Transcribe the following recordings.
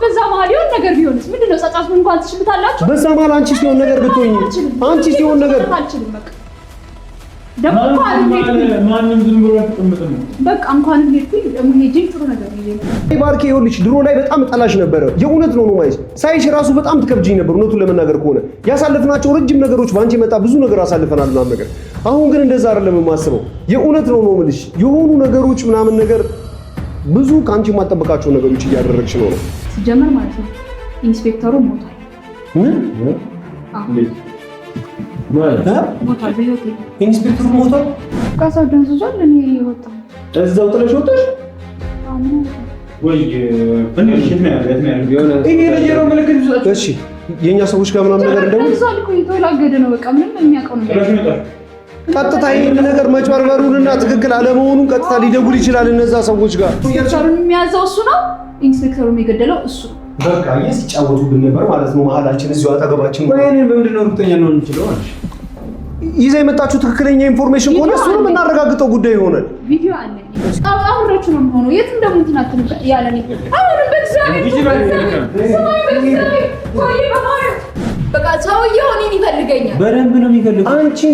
በዛ መሀል የሆነ ነገር ቢሆንስ ምንድነው? ጸጻቱን እንኳን ትችሉታላችሁ። በዛ መሀል አንቺ ሲሆን ነገር ብትሆኚ አንቺ ሲሆን ነገር አልችልም። በቃ ደግሞ ማንም ዝም ብሎ ተቀምጠን በቃ እንኳን ሄድኩኝ ሄጄ ጥሩ ነገር ነው። ባርኬ ይኸውልሽ ድሮ ላይ በጣም ጠላሽ ነበረ። የእውነት ነው ማለት ሳይሽ ራሱ በጣም ትከብጂኝ ነበር። እውነቱን ለመናገር ከሆነ ያሳለፍናቸው ረጅም ነገሮች በአንቺ መጣ ብዙ ነገር አሳልፈናል ምናምን ነገር። አሁን ግን እንደዛ አይደለም የማስበው። የእውነት ነው የምልሽ የሆኑ ነገሮች ምናምን ነገር ብዙ ካንቺ የማጠበቃቸው ነገሮች እያደረግሽ ነው። ሲጀመር ማለት ነው ኢንስፔክተሩ ሞቷል። ሞቷል በህይወት ኢንስፔክተሩ ሞቷል። ካሳው ደንዝዟል። እኔ ወጣሁ እዛው ጥለሽ ወጣሽ ወይ በእንዴት ነው ያለው? ይሄ ለየራው ምልክት ይዟል። እሺ የኛ ሰዎች ጋር ምናምን ነገር እንደው ደንዝዟል እኮ የተወላገደ ነው። በቃ ምንም የሚያውቀው ነገር ቀጥታ ይሄን ነገር መጭበርበሩንና ትክክል አለመሆኑን ቀጥታ ሊደውል ይችላል እነዛ ሰዎች ጋር። ኢንስፔክተሩን የሚያዘው እሱ ነው። ኢንስፔክተሩን የገደለው እሱ ነው። በቃ ሲጫወቱብን ነበር ማለት ነው። መሀላችን እዚሁ አጠገባችን ወይ እኔ በምንድን ነው እርግጠኛ ነው እንችላለን አለሽ? ይዘህ የመጣችሁ ትክክለኛ ኢንፎርሜሽን ከሆነ እሱን የምናረጋግጠው ጉዳይ ይሆናል። ቪዲዮ አለ። አብራችሁ ነው የምሆነው። የት እንደምንትን አትልም ያለኝ አሁንም በቃ ሰውዬው እኔን ይፈልገኛል። በደንብ ነው የሚፈልገው። አንቺን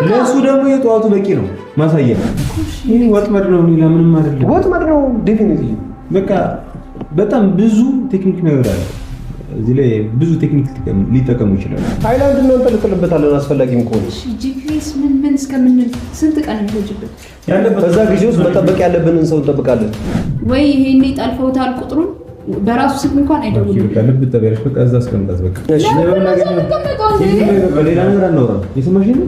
ለእሱ ደግሞ የጠዋቱ በቂ ነው ማሳያ። ይሄ ወጥመድ ነው፣ ሌላ ምንም አይደለም። ወጥመድ ነው ዴፊኒትሊ። በቃ በጣም ብዙ ቴክኒክ ነገር አለ እዚህ ላይ፣ ብዙ ቴክኒክ ሊጠቀሙ ይችላሉ። ታይላንድ ነው እንጠልጥልበታለን አስፈላጊም ከሆነ። ጂፒኤስ ምን እስከምንል ስንት ቀን እንፈጅብን? በዛ ጊዜ ውስጥ መጠበቅ ያለብንን ሰው እንጠብቃለን። ወይ ይሄኔ ጠልፈውታል ቁጥሩን በራሱ ስልክ እንኳን አይደውልም። በቃ ልብ ተበላሽ። በቃ እዛ አስቀምጣት። በቃ እሺ ሌላ ነገር አናወራም። የሰማሽ ነው?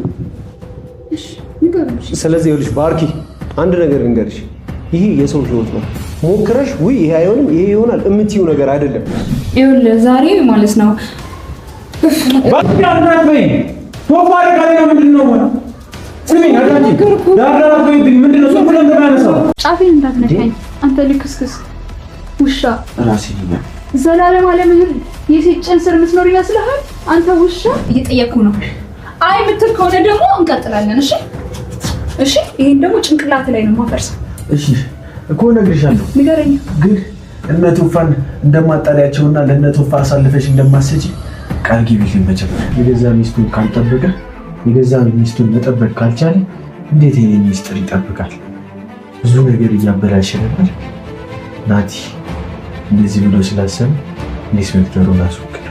እሺ ንገሩሽ። ስለዚህ ይኸውልሽ ባርኪ አንድ ነገር ልንገርሽ፣ ይሄ የሰው ህይወት ነው። ሞክረሽ ውይ ይሄ አይሆንም ይሄ ይሆናል እምትይው ነገር አይደለም። ይኸውልህ ዛሬ ማለት ነው ባርኪ አንዳንዴ ቶፋ አደረጋለ ነው። ምንድነው ስሚኝ፣ አዳንጂ ዳራራ ቆይብኝ። ምንድነው ሰው ሁሉ እንደማያነሳው ጫፌን እንዳትነካኝ አንተ ልክስክስ ውሻ። ራሴ ነው ዘላለም ዓለምህን የሴጨን ስር የምትኖር ይመስልሃል አንተ ውሻ? እየጠየኩ ነው። አይ የምትል ከሆነ ደግሞ እንቀጥላለን። እሺ እሺ። ይሄን ደግሞ ጭንቅላት ላይ ነው የማፈርሰው። እሺ እኮ ነግሬሻለሁ። ንገረኝ ግን እነ ቶፋን እንደማጣሪያቸውና ለእነ ቶፋ አሳልፈሽ እንደማሰጪ ቃል ግቢልኝ። መጀመሪያ የገዛ ሚስቱን ካልጠበቀ የገዛ ሚስቱን መጠበቅ ካልቻለ እንዴት የኔን ሚስጥር ይጠብቃል? ብዙ ነገር እያበላሸ ነበር። ናቲ እንደዚህ ብሎ ስላሰብ ኢንስፔክተሩን አስወግድ።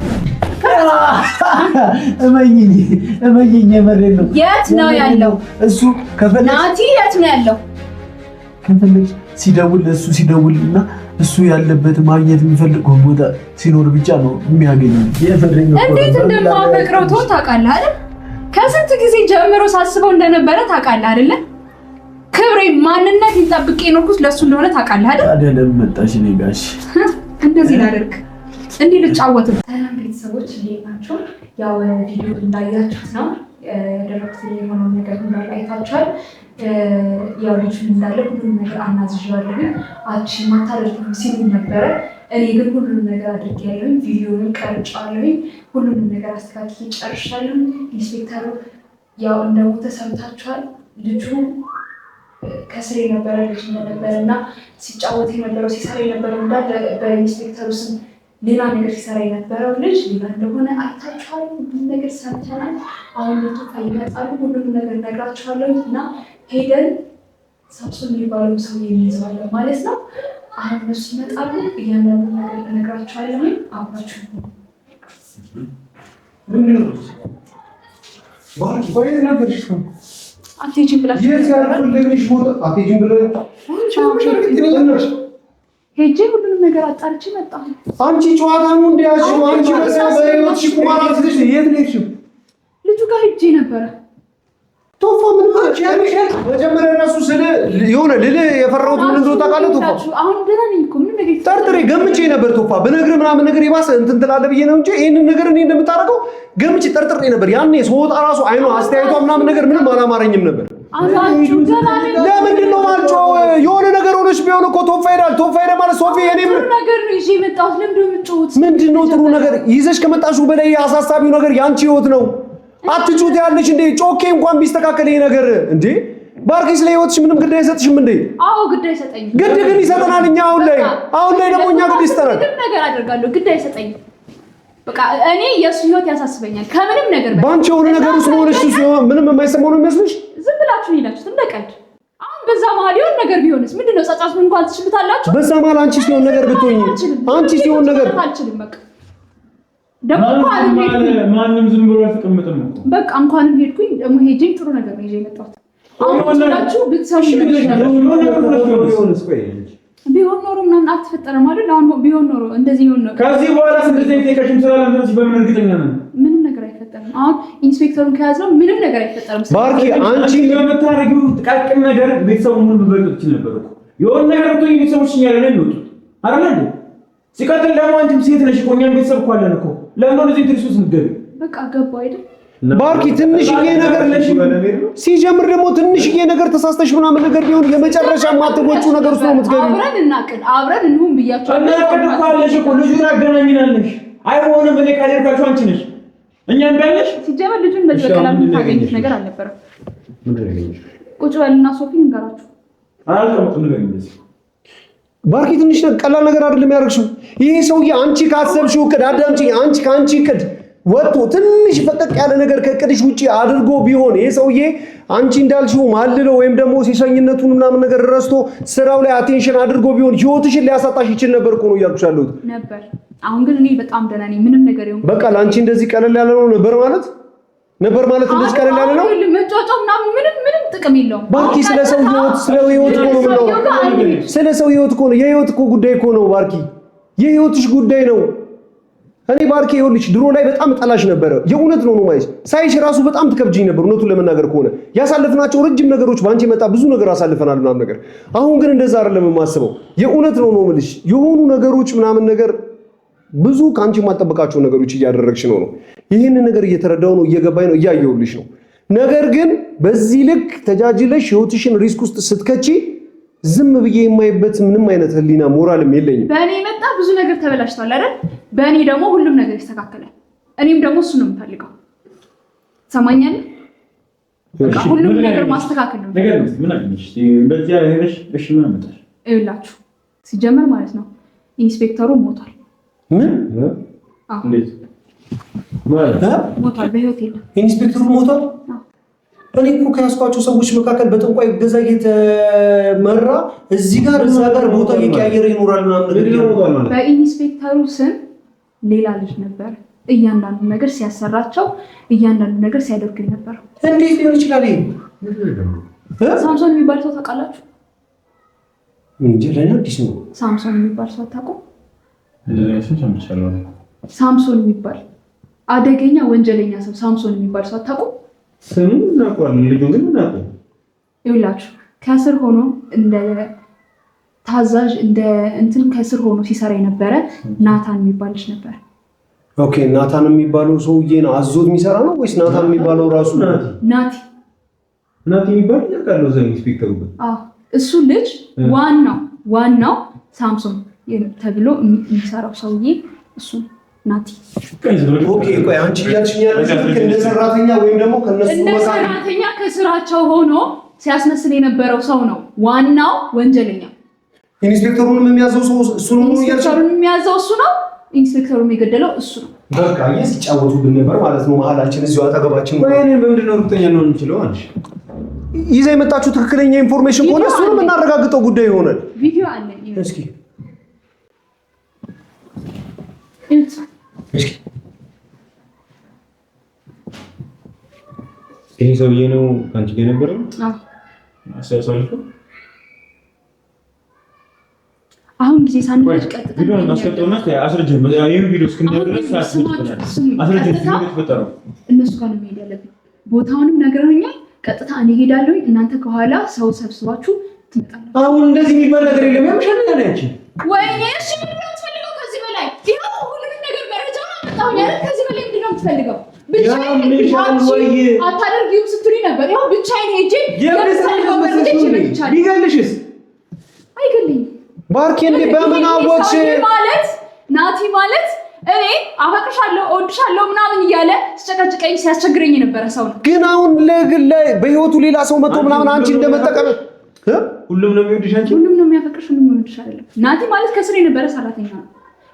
እመኝኝ የመሬን ነው። የት ነው ያለው እሱ? ከፈለግሽ ናቲ የት ነው ያለው? ከፈለግሽ ሲደውል ለእሱ ሲደውልና እሱ ያለበት ማግኘት የሚፈልገው ቦታ ሲኖር ብቻ ነው የሚያገኘው። እንዴት እንደማፈቅረው ታውቃለህ አይደል? ከስንት ጊዜ ጀምሮ ሳስበው እንደነበረ ታውቃለህ አይደለ? ክብሬ ማንነት ይጠብቅ የኖርኩት ለሱ እንደሆነ ታውቃለህ አይደል? አይደለም መጣሽ እኔ ጋሽ እንደዚህ ላደርግ እንዲህ ልጫወት። ሰላም ቤተሰቦች እንዴት ናቸው? ያው ቪዲዮ እንዳያችሁት ነው ያደረኩት የሆነው ነገር እንዳለ አይታችኋል። ያው ልጅ እንዳለ ሁሉም ነገር አናዝዣለሁ። አቺ ማታደርጉ ሲሉ ነበረ። እኔ ግን ሁሉም ነገር አድርጌያለሁ። ቪዲዮውን ቀርጫለሁ። ሁሉም ነገር አስተካክዬ ጨርሻለሁ። ኢንስፔክተሩ ያው እንደሞተ ሰምታችኋል። ልጁ ከስር የነበረ ልጅ እንደነበረ እና ሲጫወት የነበረው ሲሰራ የነበረው እንዳለ በኢንስፔክተሩ ስም ሌላ ነገር ሲሰራ የነበረው ልጅ ሌላ እንደሆነ አይታችኋል። ሁሉም ነገር ሰምተናል። አሁን ቶፋ ይመጣሉ። ሁሉም ነገር ነግራችኋለሁ እና ሄደን ሳምሶን የሚባለው ሰው የሚይዘዋለን ማለት ነው። አሁን እነሱ ይመጣሉ። እያንዳንዱ ነገር ነግራችኋለሁ። አብራችሁ አትሄጂም ብላችሁ ሄጄ ሁሉንም ነገር አጣርቼ መጣሁ። አንቺ ጨዋታ ነው እንዲያሽው አንቺ በህይወትሽ ቁማራት ልጅ የት ነሽ? ልጁ ጋር ሄጄ ነበረ። ቶፋ ምን ማለት ነው? መጀመሪያ እነሱ ስለ የሆነ ልል የፈራሁት ምን እንደሆነ ታውቃለህ? ቶፋ አሁን ደህና ነኝ እኮ ምንም ነገር ጠርጥሬ ገምቼ ነበር። ቶፋ በነገር ምናምን ነገር ይባስ እንትን ትላለህ ብዬ ነው እንጂ ይሄንን ነገር እኔ እንደምታረገው ገምቼ ጠርጥሬ ነበር። ያኔ ስወጣ ራሱ አይኗ አስተያየቷ ምናምን ነገር ምንም አላማረኝም ነበር። አዛችሁ ደህና ነኝ። ለምንድን ነው ማልጮህ? የሆነ ነገር ሆነሽ ቢሆን እኮ ቶፋ ሄዳል። ቶፋ ሄደ ማለት ሶፊ የኔም ነገር ነው ይዤ መጣሁት። ለምንድን ነው የምትጮሁት? ምንድነው ጥሩ ነገር ይዘሽ ከመጣሽው በላይ አሳሳቢው ነገር ያንቺ ህይወት ነው። አትጩት ያለሽ እንዴ? ጮኬ እንኳን ቢስተካከል ይሄ ነገር እንዴ ባርኪ ስለ ህይወትሽ ምንም ግድ አይሰጥሽም እንዴ? አዎ ግድ አይሰጠኝም። ግድ ግን ይሰጠናል። እኛ አሁን ላይ ደግሞ እኛ ግድ ይሰጠናል። ምንም ነገር አደርጋለሁ ግድ አይሰጠኝም። በቃ እኔ የሱ ህይወት ያሳስበኛል ከምንም ነገር በላይ። ባንቺ የሆነ ነገር ውስጥ ሆነሽ ምንም የማይሰማው ነው የሚመስልሽ? ዝም ብላችሁ ይላችሁ እንደቀልድ። አሁን በዛ መሀል የሆነ ነገር ቢሆንስ ምንድነው? ጸጸቱን እንኳን ትችሉታላችሁ። በዛ መሀል አንቺ ሲሆን ነገር ብትሆኚ አንቺ ሲሆን ነገር አልችልም። በቃ ደግሞ ማንም ዝም ብሎ አይተቀመጥም። በቃ እንኳንም ሄድኩኝ ደግሞ ሄጄ ጥሩ ነገር ነው ይዤ የመጣሁት። አሁን ሁላችሁ ብትሰሙ ቢሆን ኖሮ ምናምን አትፈጠረም አይደል? አሁን ቢሆን ኖሮ እንደዚህ ይሆን ነው። ከዚህ በኋላ እንደዚህ ተከሽም ሰላም እንደዚህ በምን እርግጠኛ ነን? ምንም ነገር አይፈጠርም። አሁን ኢንስፔክተሩን ከያዝነው ምንም ነገር አይፈጠርም። ባርኪ አንቺ የምታረጊው ጥቃቅን ነገር ቤተሰቡን ምን በልጥ ነበር እኮ የሆነ ነገር ነው ቤተሰቦች እኛ ላይ ነው የሚወጡት አይደል እንዴ? ሲቀጥል ደግሞ አንቺም ሴት ነሽ እኮ እኛም ቤተሰብ እኮ አለን እኮ ለምን እንደዚህ ትርሱስ ንገሪ። በቃ ገባ አይደል? ባርኪ ትንሽዬ ነገር ሲጀምር ደግሞ ትንሽዬ ነገር ተሳስተሽ ምናምን ነገር ቢሆን የመጨረሻ ማትወጩ ነገር ውስጥ ነው የምትገቢው። አብረን እናቅን አብረን እንሁን ብያችሁ እናቅን እኮ አለሽ እኮ ልጁን አገናኝናለሽ። አይሆንም እኔ ካደረጋችሁ አንቺ ነሽ እኛ እንዳለሽ ሲጀመር ልጁን በዚህ በቀላሉ ታገኙት ነገር አልነበረም። ቁጭ በልና ሶፊ እንገራችሁ አልቀመጥም ነገር እንደዚህ ባርኪ ትንሽ ቀላል ነገር አይደለም ያደርግሽው። ይሄ ሰውዬ አንቺ ካሰብሽው እቅድ አዳምጪ፣ አንቺ ካንቺ እቅድ ወጥቶ ትንሽ ፈቀቅ ያለ ነገር ከእቅድሽ ውጪ አድርጎ ቢሆን ይሄ ሰውዬ አንቺ እንዳልሽው ማልለው ወይም ደግሞ ሲሰኝነቱን ምናምን ነገር ረስቶ ስራው ላይ አቴንሽን አድርጎ ቢሆን ህይወትሽን ሊያሳጣሽ ይችል ነበር እኮ ነው እያልኩሽ ያለሁት ነበር። አሁን ግን እኔ በጣም ደህና ነኝ። ምንም ነገር ይሁን በቃ ላንቺ እንደዚህ ቀለል ያለ ነው ነበር ማለት እንደዚህ ቀለል ያለ ነው። መጫጫው ምናምን ምንም ጥቅም የለውም። ባርኪ ስለ ሰው ህይወት እኮ ነው የምናወራው። ስለ ሰው ህይወት እኮ ነው የህይወት እኮ ጉዳይ እኮ ነው ባርኪ፣ የህይወትሽ ጉዳይ ነው። እኔ ባርኪ ይኸውልሽ ድሮ ላይ በጣም ጠላሽ ነበረ። የእውነት ነው ማይስ ሳይሽ ራሱ በጣም ትከብጂኝ ነበር። እውነቱን ለመናገር ከሆነ ያሳለፍናቸው ረጅም ነገሮች ባንቺ መጣ ብዙ ነገር አሳልፈናል ምናምን ነገር። አሁን ግን እንደዛ አይደለም የማስበው። የእውነት ነው የምልሽ የሆኑ ነገሮች ምናምን ነገር ብዙ ካንቺ የማጠብቃቸው ነገሮች እያደረግሽ ነው። ይህንን ነገር እየተረዳው ነው፣ እየገባኝ ነው፣ እያየሁልሽ ነው። ነገር ግን በዚህ ልክ ተጃጅለሽ ህይወትሽን ሪስክ ውስጥ ስትከቺ ዝም ብዬ የማይበት ምንም አይነት ህሊና ሞራልም የለኝም። በእኔ መጣ ብዙ ነገር ተበላሽቷል አይደል? በእኔ ደግሞ ሁሉም ነገር ይስተካከላል። እኔም ደግሞ እሱ ነው የምፈልገው። ሰማኛል። በቃ ሁሉም ነገር ማስተካከል ነው። ነገር ምን አግኝሽ በዚያ ሄደሽ እሺ ምን አመጣሽ? ይኸውላችሁ ሲጀመር ማለት ነው ኢንስፔክተሩ ሞቷል። ምን? እንዴት ማለት ሞቷል? በህይወት የለም። ኢንስፔክተሩ ሞቷል? እኔ እኮ ከያዝኳቸው ሰዎች መካከል በጠንቋይ ገዛ እየተመራ እዚህ ጋር እዛ ጋር ቦታ እየቀያየረ ይኖራል ምናምን ነገር ይኖራል ማለት። በኢንስፔክተሩ ስም ሌላ ልጅ ነበር እያንዳንዱ ነገር ሲያሰራቸው እያንዳንዱ ነገር ሲያደርግ ነበር። እንዴት ሊሆን ይችላል? ይሄ ሳምሶን የሚባል ሰው ታውቃላችሁ? እንጂ ለኔ አዲስ ነው። ሳምሶን የሚባል ሰው አታውቁም? ሰምቻለሁ። ሳምሶን የሚባል አደገኛ ወንጀለኛ ሰው ሳምሶን የሚባል ሰው አታውቁም? ስሙን እናውቀዋለን፣ ልጁን ግን እናውቀው። ይኸውላችሁ ከስር ሆኖ እንደ ታዛዥ እንደ እንትን ከስር ሆኖ ሲሰራ የነበረ ናታን የሚባል ልጅ ነበር። ኦኬ ናታን የሚባለው ሰውዬ ነው አዞት የሚሰራ ነው ወይስ ናታን የሚባለው ራሱ? ናቲ የሚባል ያውቃለሁ ዘ ኢንስፔክተሩ። እሱ ልጅ ዋናው ሳምሶን ተብሎ የሚሰራው ሰውዬ እሱ ናቲ። ኦኬ ቆይ አንቺ እያልሽኝ ያለሽ እንደ ሰራተኛ ወይም ደግሞ ከነሱ መካከል ሰራተኛ ከስራቸው ሆኖ ሲያስመስል የነበረው ሰው ነው ዋናው ወንጀለኛ። ኢንስፔክተሩንም የሚያዘው ሰው እሱ ነው ያልሽ? ኢንስፔክተሩንም የሚያዘው እሱ ነው። ኢንስፔክተሩን የገደለው እሱ ነው። በቃ ሲጫወቱብን ነበር ማለት ነው መሀላችን እዚሁ አጠገባችን። ወይ እኔ በምንድን ነው እርግጠኛ ነው እንችለው አንቺ ይዛ የመጣችሁ ትክክለኛ ኢንፎርሜሽን ከሆነ እሱንም እናረጋግጠው ጉዳይ ይሆናል። ቪዲዮ አለ እስኪ ይሄ ሰውዬ ነው አንቺ ጋር የነበረው? አሁን ጊዜ ሳንፈጅ ቀጥታ ቪዲዮ እናስቀጥልና አስረጀን ይሄን ቪዲዮ እስክንደርስ አስረጀን ተፈጠረው እነሱ ጋር ነው መሄድ ያለብኝ። ቦታውንም ነግረውኛል። ቀጥታ እኔ ሄዳለሁ፣ እናንተ ከኋላ ሰው ሰብስባችሁ ትመጣላችሁ። አሁን እንደዚህ የሚባል ነገር የለም። ያምሻል ነው ያቺ ወይኔ እሺ ምን ትፈልገው ከዚህ በላይ? ይሄው ሁሉም ነገር መረጃውን አመጣው ያለ ከዚህ በላይ ምንድን ነው የምትፈልገው? ብቻዬን አታደርጊውም ስትሉኝ ነበር። ይኸው ብቻዬን ሄጄ ቢገልሽስ? አይገልኝም። ባርኪ እንደ በምን አወቅሽ? ማለት ናቲ ማለት እኔ አፈቅርሻለሁ እወድሻለሁ ምናምን እያለ ሲጨቀጭቀኝ ሲያስቸግረኝ የነበረ ሰው ነው። ግን አሁን በህይወቱ ሌላ ሰው መጥቶ ምናምን አንቺ እንደመጠቀም ሁሉም ነው የሚወድሽ አንቺ ሁሉም ነው የሚያፈቅርሽ ሁሉም ነው የሚወድሽ አይደለም። ናቲ ማለት ከስር የነበረ ሰራተኛ ነው።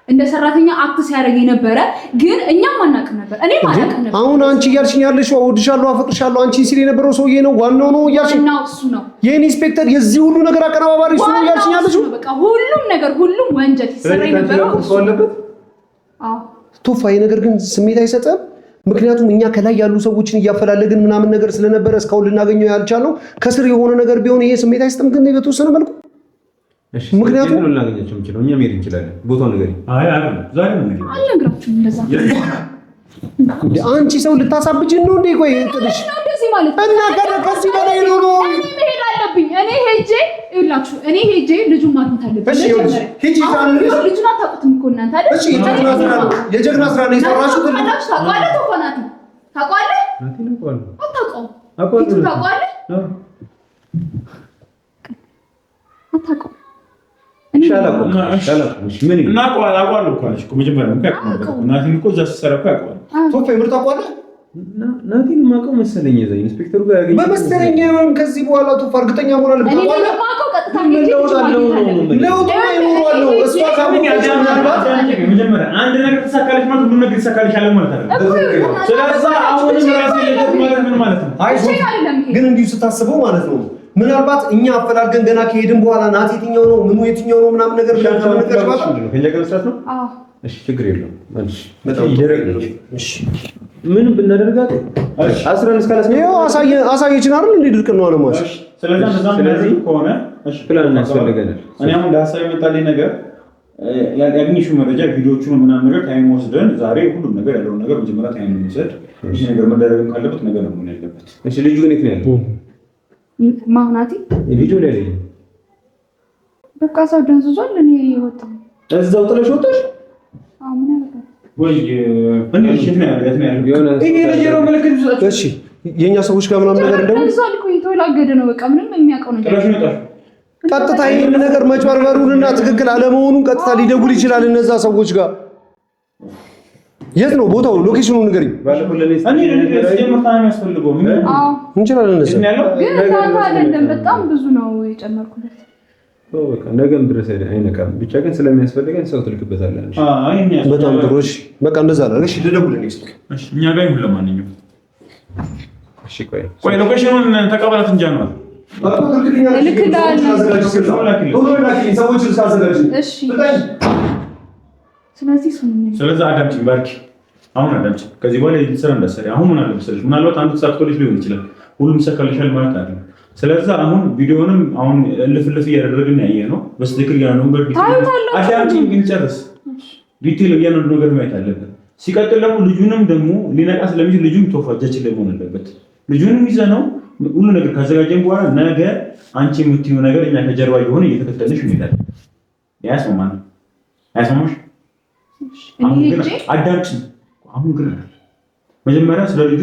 እንደ ሰራተኛ አክት ሲያደርግ የነበረ ግን እኛም አናውቅም ነበር። እኔ ማለቅም ነበር። አሁን አንቺ እያልሽኝ ያለሽው እወድሻለሁ አፈቅርሻለሁ አንቺ ሲል የነበረው ሰውዬ ነው ዋናው ነው እያልሽኝ ነው። እሱ ነው የኢንስፔክተር የዚህ ሁሉ ነገር አቀነባባሪ እሱ ነው እያልሽኝ ያለሽው። በቃ ሁሉም ነገር ሁሉም ወንጀል ሲሰራ የነበረው እሱ አለበት። አዎ ቶፋ ይሄ ነገር ግን ስሜት አይሰጥም። ምክንያቱም እኛ ከላይ ያሉ ሰዎችን እያፈላለግን ምናምን ነገር ስለነበረ እስካሁን ልናገኘው ያልቻለው ከስር የሆነ ነገር ቢሆን ይሄ ስሜት አይሰጥም። ግን በተወሰነ መልኩ እሺ ምክንያቱም ልናገኛቸው እንችላለን እኛ መሄድ እንችላለን። ቦታው ነገር አይ ዛሬ ነው እንግዲህ አልነግራችሁም እንደዛ አንቺ ሰው ልታሳብጂን ነው እንዴ? ቆይ እንትልሽ ነው እንደዚህ ማለት እና ከዚህ በላይ ነው ነው እኔ መሄድ አለብኝ። እኔ ሄጄ ይላችሁ እኔ ሄጄ ልጁን ማግኘት አለብኝ። እሺ ሂጂ ታንልሽ ልጁን አታውቁትም እኮ እናንተ አይደል? እሺ የጀግና ስራ ነው የሰራሽው። ታውቃለህ ተቆናት ታውቃለህ አታውቀውም ታውቃለህ አታውቀውም ናቲን ማቀው መሰለኝ እዛ ኢንስፔክተሩ ጋር ያገኘ በመሰለኝ ነው። ከዚህ በኋላ ቶፋ እርግጠኛ መሆን አለበት። እኔ ማቀው ቀጥታ ለውጥ አይኖረዋለሁ። እሷ መጀመሪያ አንድ ነገር ተሳካለች ማለት ሁሉ ነገር ተሳካለች ማለት አይደለም። ስለዚህ አሁንም ራሴ ለደት ማለት ምን ማለት ነው? ግን እንዲሁ ስታስበው ማለት ነው ምናልባት እኛ አፈላልገን ገና ከሄድን በኋላ ናቲ የትኛው ነው ምኑ የትኛው ነው ምናምን ነገር ብለን ከመነገር ማለት ነው ከኛ ጋር መስራት ነው። አዎ እሺ ችግር የለውም። በጣም ይደረጋል። እሺ ምን ብናደርጋት አስረን እስካላስ ነው አሳየችን አይደል እንዴ ድርቅ ነው አለማሽ። ስለዚህ ከሆነ እሺ ፕላን ያስፈልገናል። እኔ አሁን ለሐሳብ የመጣልኝ ነገር ያገኘሽው መረጃ ቪዲዮቹን ምናምን ነገር ታይም ወስደን ዛሬ ሁሉም ነገር ያለውን ነገር መጀመሪያ ታይም እንወስድ። እሺ ነገር መደረግም ካለበት ነገር ነው ምን ያለበት። እሺ ልጁ ግን የት ነው ያለው? ማናቲ ቪዲዮ ላይ ነው በቃ ሰው ደንዝዟል። እኔ ወጣሁ እዛው ጥለሽ ወጣሽ? አዎ ምን ያደርጋል ወይ እንዴት ነው ያለው? ይሄ ለጀሮ መልክት ይዟል። እሺ የኛ ሰዎች ጋር ምናምን ነገር እንደው ደንዝዟል እኮ የተወላገደ ነው። በቃ ምንም የሚያውቀው ነገር ቀጥታ ይሄን ነገር መጭበርበሩንና ትክክል አለመሆኑን ቀጥታ ሊደውል ይችላል እነዛ ሰዎች ጋር። የት ነው ቦታው? ሎኬሽኑን ንገሪኝ። እንችላለን ግን እናንተ አይደለም በጣም ብዙ ነው የጨመርኩለት። በቃ ነገም ድረስ አይነቃም። ብቻ ግን ስለሚያስፈልገን ሰው ትልክበታለህ። በጣም ጥሩ። እሺ በቃ እንደዛ አደረግሽ። ልደውልልኝ እስኪ። እሺ እኛ ጋር ይሁን። ለማንኛውም እሺ ቆይ ሎኬሽኑን ተቀበላት እንጂ ነው ስለዚህ አዳምጪኝ ባርኪ። አሁን አዳምጪኝ። ከዚህ በኋላ ስራ እንዳትሰሪ። አሁን ምን አለ መሰለሽ ምናልባት አንዱ ተሳክቶልሽ ሊሆን ይችላል። ሁሉም ይሳካልሻል ማለት አይደለም። ስለዚህ አሁን ቪዲዮንም አሁን እልፍ እያደረግን ያየነው በስትክክል ያ ነው። አዳምጪኝ ግን ጨርስ። ዲቴል እያንዳንዱ ነገር ማየት አለበት። ሲቀጥል ደግሞ ልጁንም ደግሞ ሊነቃ ስለሚችል ልጁም ተወፋጃችን ላይ መሆን አለበት። ልጁንም ይዘነው ሁሉ ነገር ካዘጋጀን በኋላ ነገ አንቺ የምትይው ነገር እኛ ከጀርባ የሆነ እየተከተልሽ እንሄዳለን። ያስማማል ያስማማሽ? አዳምጪኝ። አሁን ግን መጀመሪያ ስለ ልጁ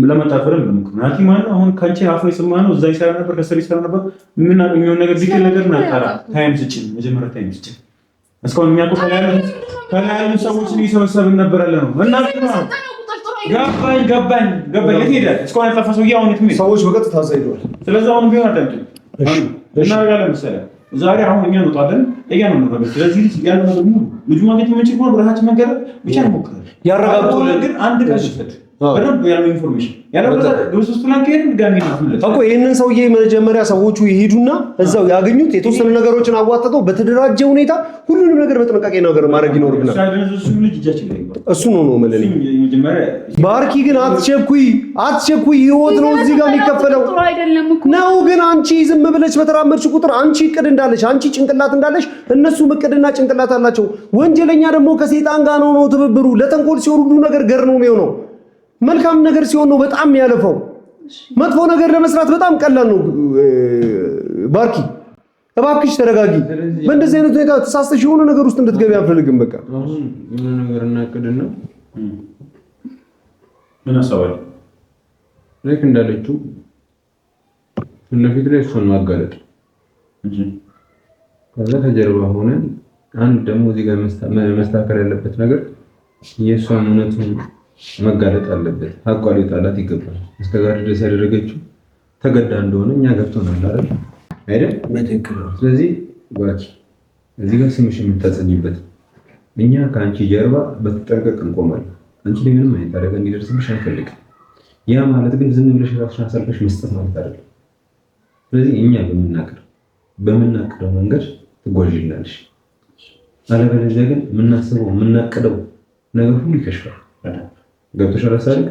ለመጣፈር እንሞክር። ናቲ ማለት አሁን ካንቺ አፍ የሰማነው እዛ ይሰራ ነበር ከሰር ይሰራ ነበር ምን የሚሆን ነገር ዲቴል ነገር እናጣራ። ታይም ስጪኝ፣ መጀመሪያ ታይም ስጪኝ። እስካሁን የሚያውቁ ከላያሉ ሰዎችን እየሰበሰብን ነበር ያለ ነው እና ገባኝ የት ሄደ? እስካሁን ያልጠፋ ሰውዬ አሁን የት ሄደ? ሰዎች በቀጥታ ዘይደዋል። ስለዚህ አሁን ቢሆን አዳምጪኝ። እናደርጋለን መሰለህ ዛሬ አሁን እኛ እንወጣለን እያልን ነው ነገር። ስለዚህ ያለው ነገር ሙሉ ልጁ ማግኘት የምንችል ከሆነ ብርሃችን መንገድ ብቻ እንሞክራለን። ያረጋግጡልን ግን አንድ ቀን ይፈት በደንብ ያለው ኢንፎርሜሽን ያለበዛ ግብስ ፕላን ከሄድን ድጋሚ እናፍለት እኮ ይሄንን ሰውዬ መጀመሪያ ሰዎቹ ይሄዱና እዛው ያገኙት የተወሰኑ ነገሮችን አዋጥተው በተደራጀ ሁኔታ ሁሉንም ነገር በጥንቃቄ ነገር ማድረግ ይኖርብናል። እሱ ነው መለለኝ። ባርኪ ግን አትቸኩይ፣ ህይወት ነው እዚህ ጋር የሚከፈለው ነው። ግን አንቺ ዝም ብለሽ በተራመድሽ ቁጥር አንቺ እቅድ እንዳለሽ አንቺ ጭንቅላት እንዳለሽ እነሱ እቅድና ጭንቅላት አላቸው። ወንጀለኛ ደግሞ ከሰይጣን ጋር ነው ትብብሩ። ለተንኮል ሲሆን ሁሉ ነገር ገር ነው የሚሆነው። መልካም ነገር ሲሆን ነው በጣም ያለፈው። መጥፎ ነገር ለመስራት በጣም ቀላል ነው። ባርኪ እባክሽ ተረጋጊ። በእንደዚህ አይነት ሁኔታ ተሳስተሽ የሆነ ነገር ውስጥ እንድትገቢ አልፈልግም። በቃ አሁን ምን ነገር እናቅድና ምን አሰባለሁ ልክ እንዳለችው ለፊት ላይ እሱን ማጋለጥ እንጂ ከዛ ከጀርባ ሆነን አንድ ደግሞ እዚህ ጋር መስተካከል ያለበት ነገር የእሷን እውነቱን መጋለጥ አለበት። ሀቋ ሊወጣላት ይገባል። እስከዛሬ ድረስ ያደረገችው ተገዳ እንደሆነ እኛ ገብቶናል አይደል? በትክክል። ስለዚህ ባኪ እዚህ ጋር ስምሽ የምታጸኝበት እኛ ከአንቺ ጀርባ በተጠንቀቅ እንቆማለን። አንቺ ላይ ምንም አይነት አደጋ እንዲደርስብሽ አንፈልግም። ያ ማለት ግን ዝም ብለሽ ራስሽን አሳልፈሽ መስጠት ማለት አይደለም። ስለዚህ እኛ በምናቅደው መንገድ ትጓዥልናለሽ። አለበለዚያ ግን የምናስበው የምናቅደው ነገር ሁሉ ይከሽፋል። ገብቶሻል አይደል?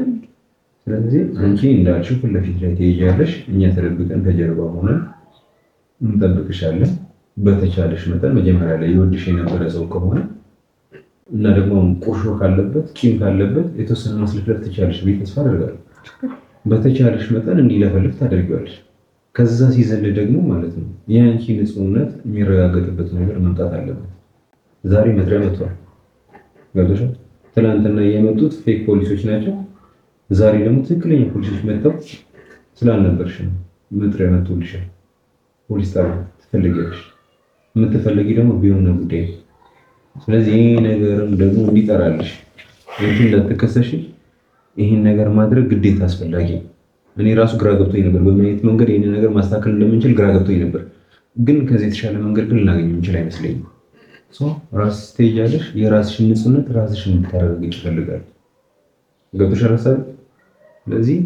ስለዚህ አንቺ እንዳልሽው ፊት ለፊት ላይ ትሄጃለሽ፣ እኛ ተደብቀን ከጀርባ ሆነን እንጠብቅሻለን። በተቻለሽ መጠን መጀመሪያ ላይ ይወድሽ የነበረ ሰው ከሆነ እና ደግሞ ቁርሾ ካለበት ቂም ካለበት የተወሰነ ማስለፍለፍ ትቻለሽ ብዬ ተስፋ አደርጋለሁ። በተቻለሽ መጠን እንዲለፈልፍ ታደርጊዋለሽ። ከዛ ሲዘል ደግሞ ማለት ነው የአንቺ ንጹህነት የሚረጋገጥበት ነገር መምጣት አለበት። ዛሬ መጥሪያ መጥቷል። ገብቶሻል? ትናንትና የመጡት ፌክ ፖሊሶች ናቸው። ዛሬ ደግሞ ትክክለኛ ፖሊሶች መጥተው ስላልነበርሽ ነው መጥሪያ መጥቶልሻል። ፖሊስ ጣቢያ ትፈልጊያለሽ። የምትፈልጊ ደግሞ ቢሆን ነው ጉዳይ። ስለዚህ ይሄ ነገርም ደግሞ እንዲጠራልሽ እንጂ እንዳትከሰሽ ይሄን ነገር ማድረግ ግዴታ አስፈላጊ ነው። እኔ ራሱ ግራ ገብቶኝ ነበር፣ በምን አይነት መንገድ ይሄን ነገር ማስተካከል እንደምንችል ግራ ገብቶኝ ነበር። ግን ከዚህ የተሻለ መንገድ ግን ልናገኝ የምንችል አይመስለኝም። ራስ ትሄጃለሽ፣ የራስሽን ንጹህነት ራስሽን እንድታረጋግጪ ይፈልጋል። ገብቶሻል ሀሳብ? ስለዚህ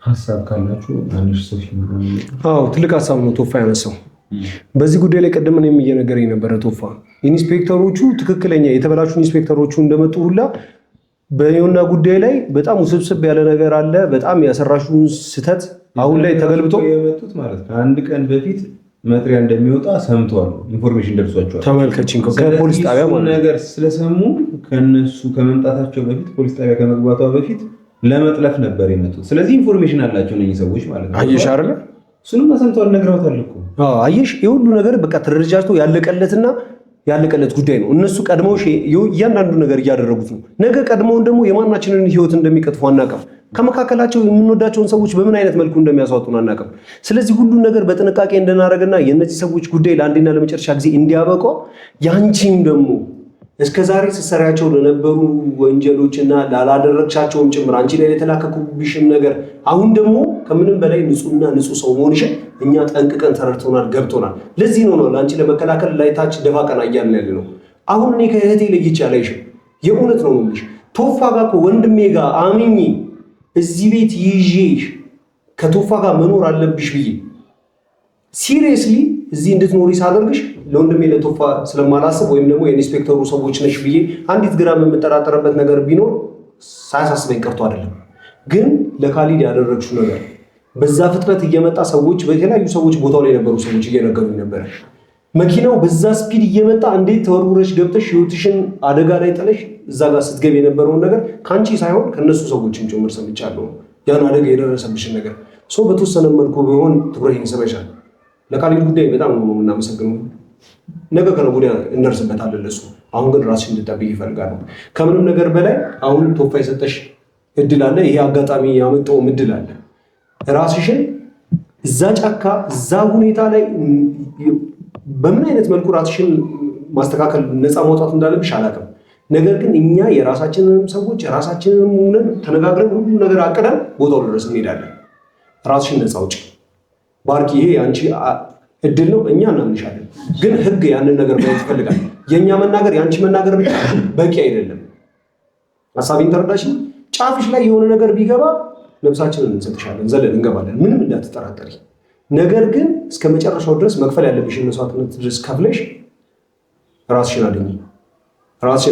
ሀሳብ ካላችሁ አንሽ ሰው ትልቅ ሀሳብ ነው ቶፋ ያነሳው። በዚህ ጉዳይ ላይ ቀደም እኔም እየነገረኝ ነበረ ቶፋ። ኢንስፔክተሮቹ ትክክለኛ የተበላሹ ኢንስፔክተሮቹ እንደመጡ ሁላ በዮና ጉዳይ ላይ በጣም ውስብስብ ያለ ነገር አለ። በጣም ያሰራሹን ስህተት አሁን ላይ ተገልብጦ የመጡት ማለት ነው። አንድ ቀን በፊት መጥሪያ እንደሚወጣ ሰምተዋል፣ ኢንፎርሜሽን ደርሷቸዋል። ተመልከቺኝ ከፖሊስ ጣቢያ ማለት ነገር ስለሰሙ ከነሱ ከመምጣታቸው በፊት ፖሊስ ጣቢያ ከመግባቷ በፊት ለመጥለፍ ነበር የመጡት። ስለዚህ ኢንፎርሜሽን አላቸው እነዚህ ሰዎች ማለት ነው። አየሽ አይደለ? እሱንም ሰምተዋል፣ ነግረውታል እኮ። አየሽ የሁሉ ነገር በቃ ተደረጃጅቶ ያለቀለት ጉዳይ ነው። እነሱ ቀድመው እያንዳንዱ ነገር እያደረጉት ነው። ነገ ቀድመውን ደግሞ የማናችንን ህይወት እንደሚቀጥፉ አናውቅም። ከመካከላቸው የምንወዳቸውን ሰዎች በምን አይነት መልኩ እንደሚያስዋጡን አናውቅም። ስለዚህ ሁሉን ነገር በጥንቃቄ እንድናደርግና የእነዚህ ሰዎች ጉዳይ ለአንዴና ለመጨረሻ ጊዜ እንዲያበቃ ያንቺም ደግሞ እስከዛሬ ስትሰሪያቸው ለነበሩ ወንጀሎችና ላላደረግሻቸውም ጭምር አንቺ ላይ የተላከኩብሽም ነገር አሁን ደግሞ ከምንም በላይ ንጹህ ሰው መሆንሽን እኛ ጠንቅቀን ተረድተናል፣ ገብቶናል። ለዚህ ነው ለአንቺ ለመከላከል ላይታች ደፋ ቀና እያልን ያለ ነው። አሁን እኔ ከእህቴ ለይቼ አላይሽም። የእውነት ነው የምልሽ። ቶፋ ጋር ወንድሜ ጋር አምኜ እዚህ ቤት ይዤሽ ከቶፋ ጋር መኖር አለብሽ ብዬ ሲሪየስሊ እዚህ እንድትኖሪ ሳደርግሽ ለወንድሜ ለቶፋ ስለማላስብ ወይም ደግሞ የኢንስፔክተሩ ሰዎች ነሽ ብዬ አንዲት ግራም የምጠራጠርበት ነገር ቢኖር ሳያሳስበኝ ቀርቶ አይደለም። ግን ለካሊድ ያደረግሽው ነገር በዛ ፍጥነት እየመጣ ሰዎች በተለያዩ ሰዎች ቦታው ላይ የነበሩ ሰዎች እየነገሩኝ ነበር። መኪናው በዛ ስፒድ እየመጣ እንዴት ተወርውረሽ ገብተሽ ህይወትሽን አደጋ ላይ ጥለሽ እዛ ጋር ስትገቢ የነበረውን ነገር ከአንቺ ሳይሆን ከነሱ ሰዎችም ጭምር ሰምቻለሁ። ያን አደጋ የደረሰብሽን ነገር በተወሰነ መልኩ ቢሆን ትኩረት ይስበሻል። ለካሊድ ጉዳይ በጣም ነው የምናመሰግነው። ነገ ከነገ ወዲያ እንደርስበታለን ለሱ። አሁን ግን ራስሽን እንድትጠብቂ ይፈልጋሉ። ከምንም ነገር በላይ አሁን ቶፋ የሰጠሽ እድል አለ። ይሄ አጋጣሚ ያመጣው እድል አለ። ራስሽን እዛ ጫካ እዛ ሁኔታ ላይ በምን አይነት መልኩ ራስሽን ማስተካከል ነፃ ማውጣት እንዳለብሽ አላውቅም። ነገር ግን እኛ የራሳችንንም ሰዎች የራሳችንንም ሆነን ተነጋግረን ሁሉ ነገር አቅደን ቦታው ድረስ እንሄዳለን። ራስሽን ነፃ አውጪ ባርኪ። ይሄ አንቺ እድል ነው፣ እኛ እናምንሻለን። ግን ህግ ያንን ነገር ማየት ይፈልጋል። የእኛ መናገር የአንቺ መናገር ብቻ በቂ አይደለም። ሀሳቤን ተረዳሽ? ጫፍሽ ላይ የሆነ ነገር ቢገባ ነፍሳችንን እንሰጥሻለን፣ ዘለን እንገባለን። ምንም እንዳትጠራጠሪ። ነገር ግን እስከ መጨረሻው ድረስ መክፈል ያለብሽን መስዋዕትነት ድረስ ከፍለሽ ራስሽን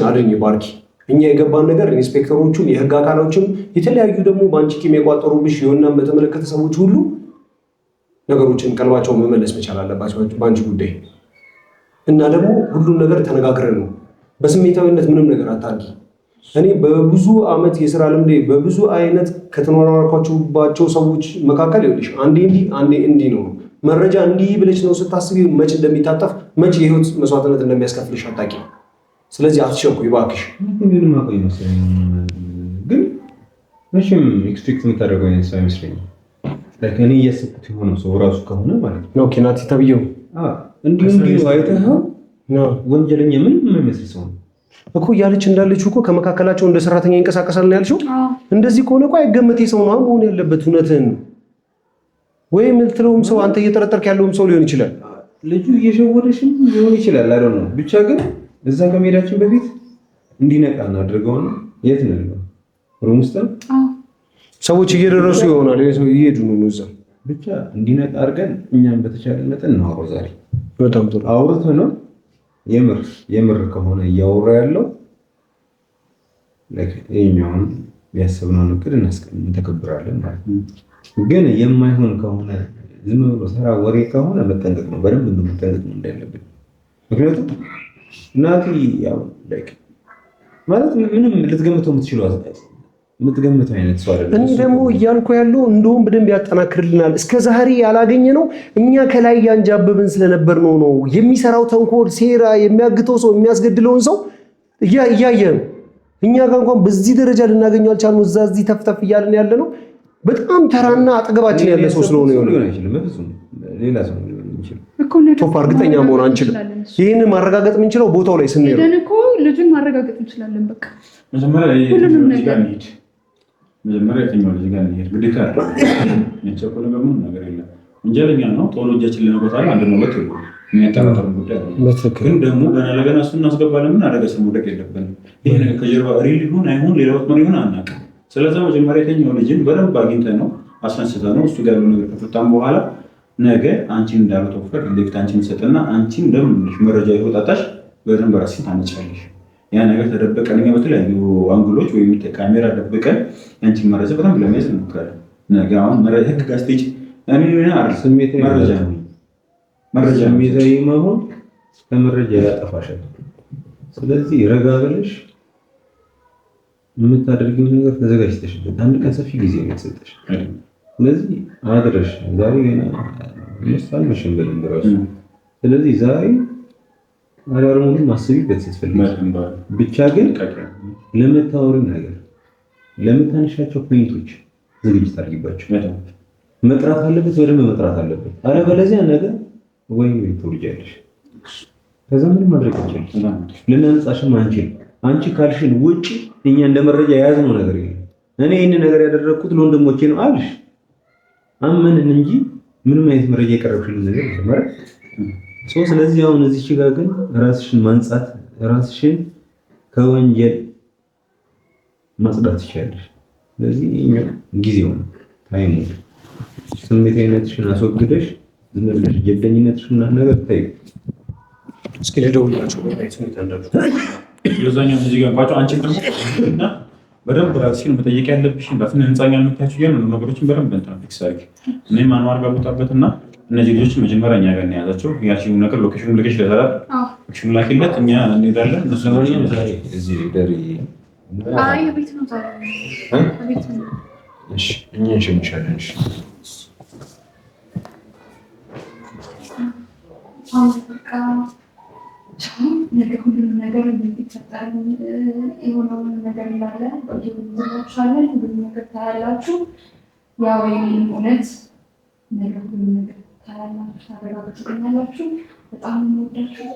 አድኝ ባርኪ። እኛ የገባን ነገር ኢንስፔክተሮቹም የህግ አካሎችም የተለያዩ ደግሞ በአንቺ ቂም የቋጠሩብሽ የሆናን በተመለከተ ሰዎች ሁሉ ነገሮችን ቀልባቸው መመለስ መቻል አለባቸው በአንቺ ጉዳይ። እና ደግሞ ሁሉም ነገር ተነጋግረን ነው። በስሜታዊነት ምንም ነገር አታርጊ። እኔ በብዙ ዓመት የሥራ ልምዴ በብዙ አይነት ከተኖራኳቸውባቸው ሰዎች መካከል ይኸውልሽ አንዴ እንዲህ ነው መረጃ እንዲህ ብለሽ ነው ስታስቢ መች እንደሚታጠፍ መች የህይወት መስዋዕትነት እንደሚያስከፍልሽ አታውቂ። ስለዚህ አትሸኩይ እባክሽ። ግን ማቆይ መሰለኝ ግን መቼም ኤክስፔክት የምታደርገው አይነት ሰው አይመስለኝም። እኔ እያሰብኩት የሆነው ሰው ራሱ ከሆነ ማለት ነው ኬናቲ ተብዬው እንዲሁ አይተኸው ወንጀለኛ ምንም የማይመስል ሰው ነው። እኮ እያለች እንዳለች እኮ ከመካከላቸው እንደ ሰራተኛ ይንቀሳቀሳል ነው ያልሽው። እንደዚህ ከሆነ እኮ አይገመቴ ሰው ነው መሆን ያለበት። እውነትህን ወይ የምትለውም ሰው አንተ እየጠረጠርክ ያለውም ሰው ሊሆን ይችላል። ልጁ እየሸወደሽም ሊሆን ይችላል። አይ ዶንት ኖ። ብቻ ግን እዛ ከመሄዳችን በፊት እንዲነቃ እናድርገውና የት ነው ያለው? ሩም ውስጥ ሰዎች እየደረሱ ይሆናል እየሄዱ ነው እዛ። ብቻ እንዲነቃ አድርገን እኛም በተቻለ መጠን እናወራው ዛሬ። በጣም ጥሩ አውርተህ ነው የምር ከሆነ እያወራ ያለው ይኸኛውን ያሰብነውን እቅድ እንተከብራለን ማለት ነው። ግን የማይሆን ከሆነ ዝም ብሎ ሰራ ወሬ ከሆነ መጠንቀቅ ነው፣ በደንብ እንደምጠንቀቅ ነው እንዳለብን። ምክንያቱም እናቲ ያው ማለት ምንም ልትገምተው የምትገምተው አይነት ሰው አይደለም። እኔ ደግሞ እያልኩ ያለው እንደውም በደንብ ያጠናክርልናል። እስከ ዛሬ ያላገኘ ነው እኛ ከላይ ያንጃበብን ስለነበር ነው የሚሰራው ተንኮል፣ ሴራ፣ የሚያግተው ሰው፣ የሚያስገድለውን ሰው እያየ ነው። እኛ ጋር እንኳን በዚህ ደረጃ ልናገኘው አልቻልንም። እዚህ ተፍተፍ እያልን ያለ ነው በጣም ተራና አጠገባችን ያለ ሰው ስለሆነ ሌላ ሰው ቶፕ እርግጠኛ መሆን አንችልም። ይህንን ማረጋገጥ የምንችለው ቦታው ላይ ስንሄድ እኮ ልጁን ማረጋገጥ እንችላለን። በቃ መጀመሪያ የትኛው ልጅ ጋር እንሄድ ግዴታ የሚያስቸኩል ምንም ነገር የለም። ወንጀለኛ ነው ቶሎ እጃችን ለመቆጣጠር አንድ ነው ሁለት ይሉ የሚያጠራጥር ጉዳይ ነው። ግን ደግሞ ገና ለገና እሱን እናስገባለን። ምን አደረገ ስም ወደቅ የለብንም። ይሄ ነገር ከጀርባ ሪል ይሁን አይሁን ሌላ ወጥመድ ይሁን አናውቅም። ስለዚህ መጀመሪያ የትኛው ልጅን በደንብ አግኝተህ ነው አስነስተህ ነው እሱ ጋር ያለው ነገር ከፈታም በኋላ ነገ አንቺን እንዳሉት ወፈር እንዴት አንቺን ሰጠና አንቺን እንደምንሽ መረጃ ይወጣጣሽ በደንብ ራስሽን ታነጫለሽ። ያ ነገር ተደበቀን እኛ በተለያዩ አንግሎች ወይም ካሜራ ደብቀን አንቺን መረጃ በጣም ለማየት እንሞክራለን። ነገ አሁን መረጃ ህግ ጋር ስቴጅ እኔ ስሜት መረጃ የሚዘይ መሆን ከመረጃ ያጠፋሻል። ስለዚህ ረጋ ብለሽ የምታደርጊው ነገር ተዘጋጅተሽበት አንድ ቀን ሰፊ ጊዜ ነው የተሰጠሽ። ስለዚህ አድረሽ ዛሬ ገና መስታል መሸንበል እንደራሱ። ስለዚህ ዛሬ አዳር ሙሉ ማስቢበት ስትፈልጊ ብቻ ግን ለምታወሪው ነገር ለምታነሻቸው ፖይንቶች ዝግጅት አድርጊባቸው። መጥራት አለበት በደንብ መጥራት አለበት። አለበለዚያ ነገር ወይም ትወርጃለሽ። ከዛ ምንም ማድረግ አንችልም። ልናነጻሽም አንችልም። አንቺ ካልሽን ውጪ እኛ እንደ መረጃ የያዝነው ነገር የለም። እኔ ይሄን ነገር ያደረኩት ለወንድሞቼ ነው አልሽ አመንን እንጂ ምንም አይነት መረጃ የቀረብሽልን ነገር የለም ማለት ነው። ስለዚህ አሁን እዚህ ጋር ግን ራስሽን ማንጻት ራስሽን ከወንጀል ማጽዳት ትችያለሽ። ስለዚህ እኛ ጊዜው ነው ታይሙ ስሜታዊነትሽን አስወግደሽ ዝም ብለሽ ጀብደኝነትሽን ነገር ታዩ። እስኪ ልደውልላቸው የዛኛው እዚህ ጋር ባጭ አንቺ እና በደንብ ራስሽን መጠየቅ ያለብሽን በፍን ህንጻኛ የምታችሁ ያሉ ነገሮችን በደንብ እንትን ፊክስ አድርጊ። እኔም ማንዋር ጋር ቦታበትና እነዚህ ልጆች መጀመሪያ እኛ ጋር እንያዛቸው። ያቺው ነገር ሎኬሽኑን ልከሽ ለዛራ ሎኬሽኑን ላኪለት እኛ እንሄዳለን። እነሱ ነው እዚህ ደሪ አይ ቤት ነው ዛሬ ቤት ነው። እሺ እኛ እንሸምሻለን። እሺ በቃ ነገ ሁሉንም ነገር እንዲፈጠር የሆነውን ነገር እንዳለ ይሁንላችኋለን። ሁሉም ነገር ታያላችሁ። ያው የኔን እውነት ነገ ሁሉም ነገር ታያላችሁ፣ ታረጋግጡልኛላችሁ። በጣም እንወዳችሁ።